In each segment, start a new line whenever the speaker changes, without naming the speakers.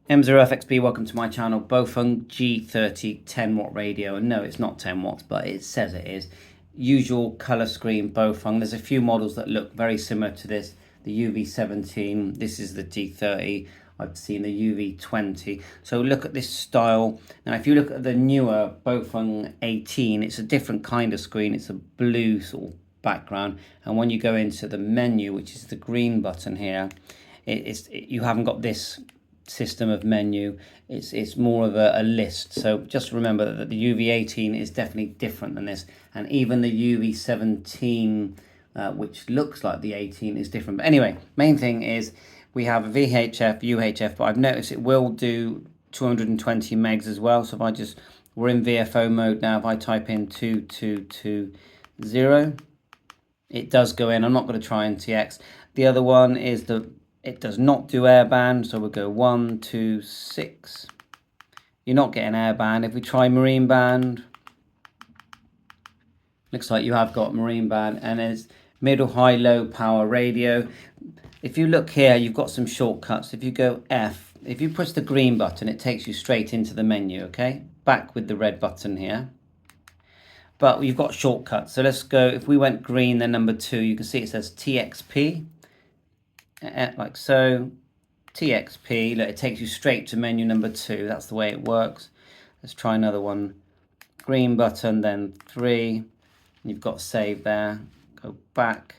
M0FXB, welcome to my channel. BAOFENG G30 10 watt radio, and no, it's not 10 watts, but it says it is. Usual color screen BAOFENG. There's a few models that look very similar to this. The UV17, this is the G30, I've seen the UV20. So look at this style. Now if you look at the newer BAOFENG 18, it's a different kind of screen. It's a blue sort of background, and when you go into the menu, which is the green button here, you haven't got this system of menu. It's more of a list. So just remember that the UV18 is definitely different than this, and even the UV17 which looks like the 18 is different. But anyway, main thing is we have a VHF, UHF, but I've noticed it will do 220 megs as well. So if we're in VFO mode now, if I type in 2220, it does go in. I'm not going to try NTX. The other one is it does not do airband, so we'll go 126. You're not getting airband. If we try marine band, looks like you have got marine band, and it's middle, high, low power radio. If you look here, you've got some shortcuts. If you go F, if you push the green button, it takes you straight into the menu, okay? Back with the red button here. But you've got shortcuts. So let's go, if we went green, then number 2, you can see it says TXP. Like so, TXP, look, it takes you straight to menu number 2. That's the way it works. Let's try another one. Green button, then 3. You've got save there. Go back.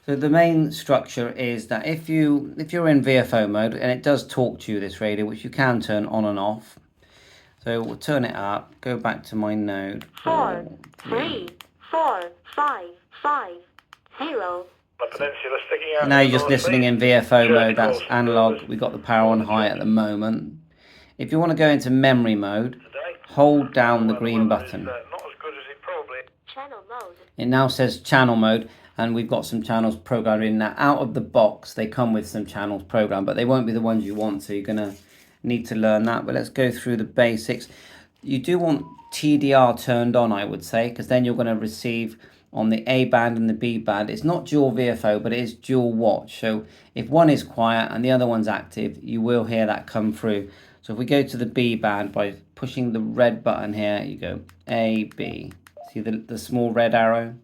So the main structure is that if you're in VFO mode, and it does talk to you, this radio, which you can turn on and off. So we'll turn it up. Go back to my node.
4, 3, 4, 5, 5, 0.
Now you're just listening in VFO mode, that's analog. We've got the power on high at the moment. If you want to go into memory mode, hold down the green button. It now says channel mode, and we've got some channels programmed in. Now out of the box, they come with some channels programmed, but they won't be the ones you want, so you're going to need to learn that. But let's go through the basics. You do want TDR turned on, I would say, because then you're going to receive on the A band and the B band. It's not dual VFO, but it is dual watch. So if one is quiet and the other one's active, you will hear that come through. So if we go to the B band by pushing the red button here, you go A, B. See the small red arrow?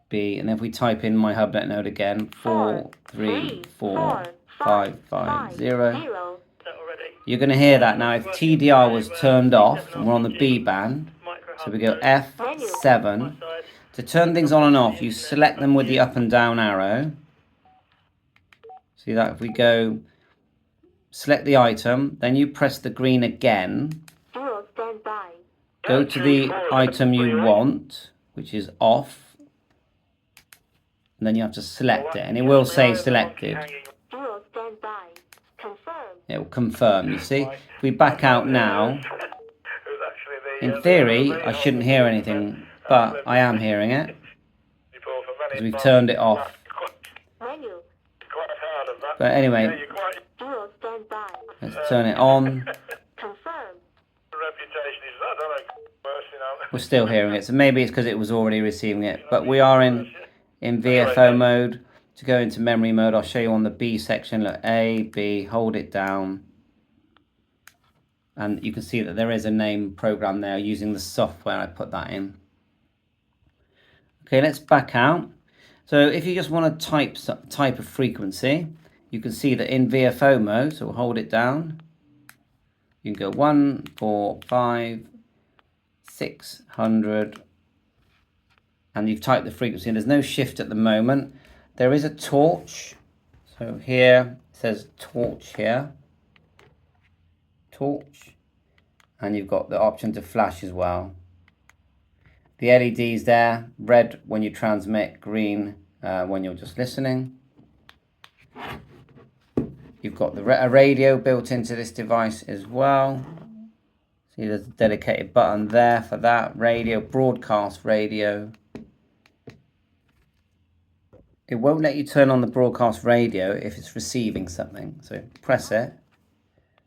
B. And then if we type in my HubNet node again, 4, 3, 4, 5, 5, 0. You're going to hear that. Now if TDR was turned off and we're on the B band, so we go F7. To turn things on and off, you select them with the up and down arrow. See that? If we go select the item, then you press the green again. Go to the item you want, which is off. And then you have to select it, and it will say selected. It will confirm, you see. If we back out now, in theory, I shouldn't hear anything, but I am hearing it, because we've turned it off. But anyway, let's turn it on. We're still hearing it, so maybe it's because it was already receiving it. But we are in VFO mode. To go into memory mode, I'll show you on the B section. Look, A, B, hold it down. And you can see that there is a name program there using the software. I put that in. Okay, let's back out. So if you just want to type a frequency, you can see that in VFO mode, so we'll hold it down. You can go 1, 4, 5, 600, and you've typed the frequency, and there's no shift at the moment. There is a torch. So here it says torch here. Torch, and you've got the option to flash as well. The LEDs there, red when you transmit, green when you're just listening. You've got a radio built into this device as well. See, there's a dedicated button there for that. Radio, broadcast radio. It won't let you turn on the broadcast radio if it's receiving something, so press it.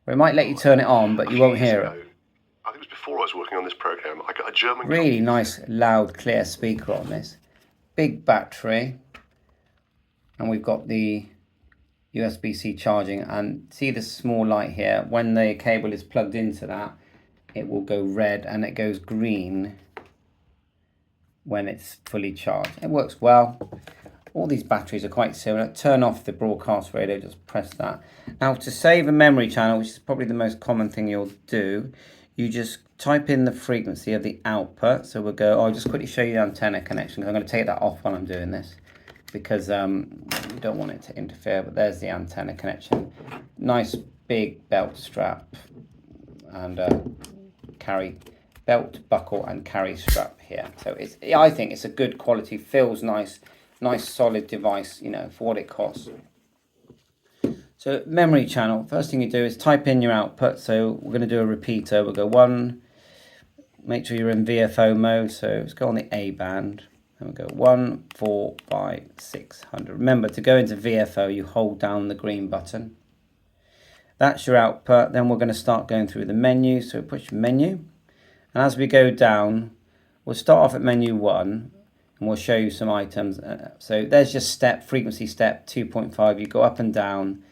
Or it might let you turn it on, but you won't hear it.
I think it was before I was working on this program. I got a German.
Really nice, loud, clear speaker on this. Big battery. And we've got the USB-C charging, and see this small light here. When the cable is plugged into that, it will go red and it goes green when it's fully charged. It works well. All these batteries are quite similar. Turn off the broadcast radio, just press that. Now to save a memory channel, which is probably the most common thing you'll do, you just type in the frequency of the output. So we'll go, I'll just quickly show you the antenna connection, because I'm going to take that off while I'm doing this, because you don't want it to interfere, but there's the antenna connection. Nice big belt strap and carry belt, buckle and carry strap here. So I think it's a good quality, feels nice solid device, you know, for what it costs. So memory channel, first thing you do is type in your output. So we're going to do a repeater. We'll go 1, make sure you're in VFO mode. So let's go on the A band and we'll go 1, 4, 5, 600. Remember, to go into VFO, you hold down the green button. That's your output. Then we're going to start going through the menu. So push menu. And as we go down, we'll start off at menu 1. And we'll show you some items. So there's your step, frequency step 2.5. You go up and down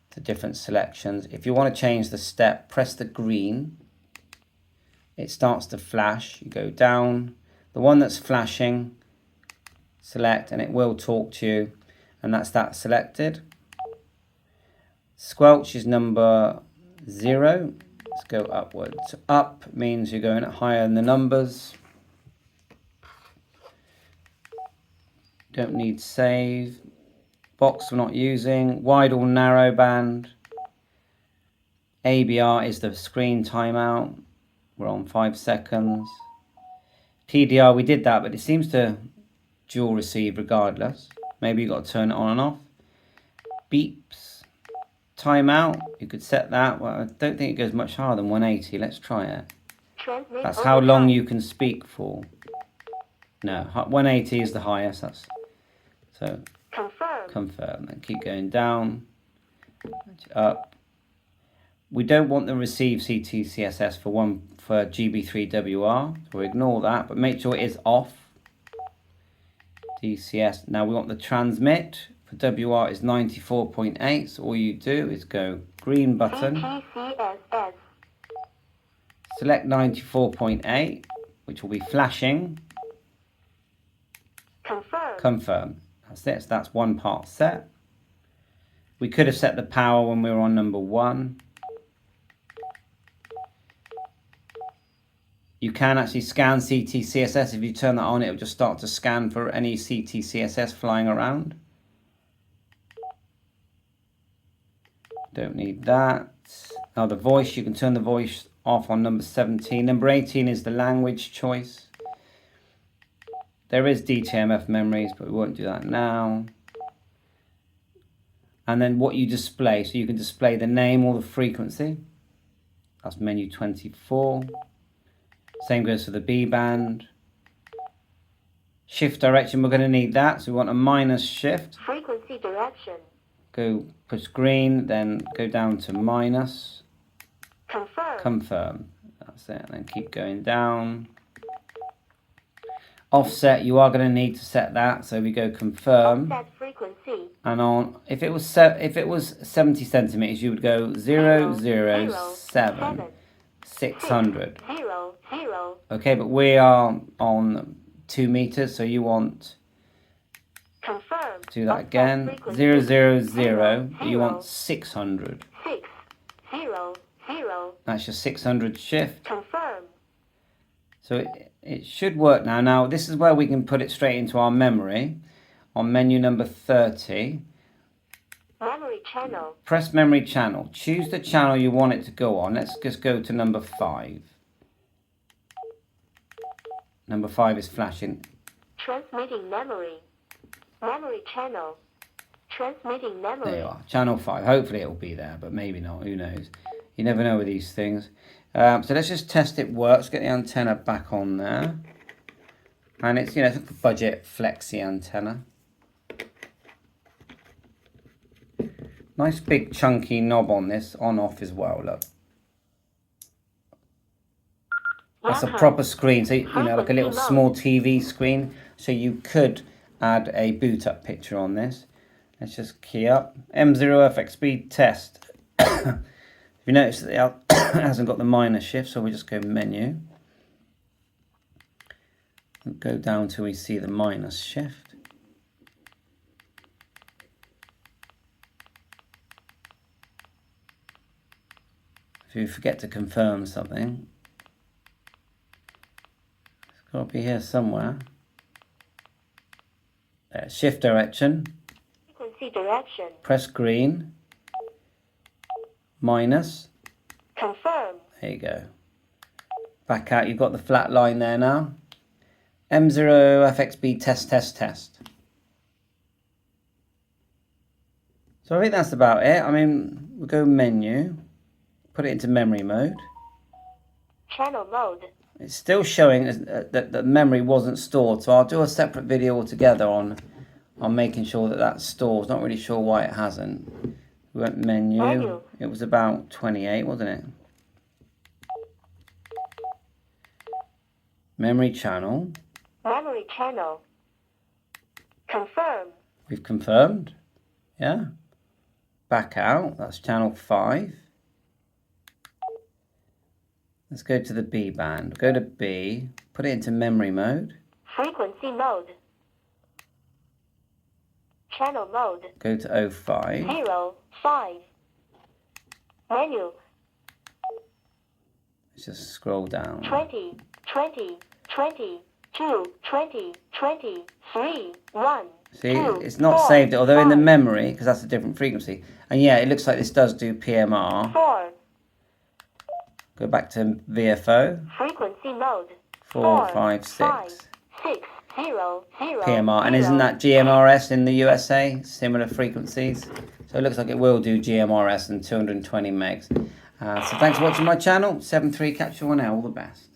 to different selections. If you want to change the step, press the green. It starts to flash. You go down. The one that's flashing, select, and it will talk to you. And that's that selected. Squelch is number 0. Let's go upwards. Up means you're going higher in the numbers. Don't need save. Box we're not using. Wide or narrow band. ABR is the screen timeout. We're on 5 seconds. TDR, we did that, but it seems to dual receive regardless. Maybe you've got to turn it on and off. Beeps. Timeout, you could set that. Well, I don't think it goes much higher than 180. Let's try it. That's how long you can speak for. No, 180 is the highest. That's so confirm and keep going down, up. We don't want the receive CTCSS for GB3WR, so we'll ignore that, but make sure it is off. DCS. Now we want the transmit for WR is 94.8, so all you do is go green button, select 94.8, which will be flashing. Confirm. That's it. So that's one part set. We could have set the power when we were on number 1. You can actually scan CTCSS. If you turn that on, it will just start to scan for any CTCSS flying around. Don't need that. Now the voice, you can turn the voice off on number 17. Number 18 is the language choice. There is DTMF memories, but we won't do that now. And then what you display, so you can display the name or the frequency. That's menu 24. Same goes for the B band. Shift direction, we're going to need that. So we want a minus shift.
Frequency direction.
Go push green, then go down to minus. Confirm. That's it. And then keep going down. Offset, you are going to need to set that. So we go confirm.
Offset frequency.
And on, if it was 70 centimeters, you would go 007 600. Okay, but we are on 2 meters, so you want
Confirm.
do that again. 000. You want 600.
600.
That's your 600 shift.
Confirm.
So it should work now. Now this is where we can put it straight into our memory. On menu number 30.
Memory channel.
Press memory channel. Choose the channel you want it to go on. Let's just go to number 5. Number 5 is flashing.
Transmitting memory. Memory channel. Transmitting memory.
There you are. Channel 5. Hopefully it will be there, but maybe not. Who knows? You never know with these things. So let's just test it works. Get the antenna back on there. And it's, you know, it's a budget flexi antenna. Nice big chunky knob on this, on off as well, look. That's a proper screen, so you know, like a little small TV screen. So you could add a boot up picture on this. Let's just key up. M0FXB test. If you notice that it hasn't got the minus shift, so we just go menu. And go down till we see the minus shift. If you forget to confirm something, it's got to be here somewhere. There, shift direction.
Frequency direction.
Press green. Minus.
Confirm.
There you go. Back out. You've got the flat line there now. M0FXB test, test, test. So I think that's about it. I mean, we'll go menu. Put it into memory mode.
Channel mode.
It's still showing that the memory wasn't stored. So I'll do a separate video altogether on making sure that that's stored. Not really sure why it hasn't. We went menu. It was about 28, wasn't it? Memory channel.
Memory channel. Confirm.
We've confirmed. Yeah. Back out. That's channel 5. Let's go to the B band. Go to B. Put it into memory mode.
Frequency mode. Channel mode.
Go to 05.
0, 5. Menu.
Let's just scroll down.
20, 20, 20, 2, 20, 20, 3, 1.
See,
2,
it's not
4,
saved, although in the
5,
memory, because that's a different frequency. And yeah, it looks like this does do PMR.
4.
Go back to VFO.
Frequency mode.
4, 5, 6.
6, 0, 0.
PMR. And isn't that GMRS in the USA? Similar frequencies. So it looks like it will do GMRS and 220 megs. So thanks for watching my channel. 7.3 Capsule 1L. All the best.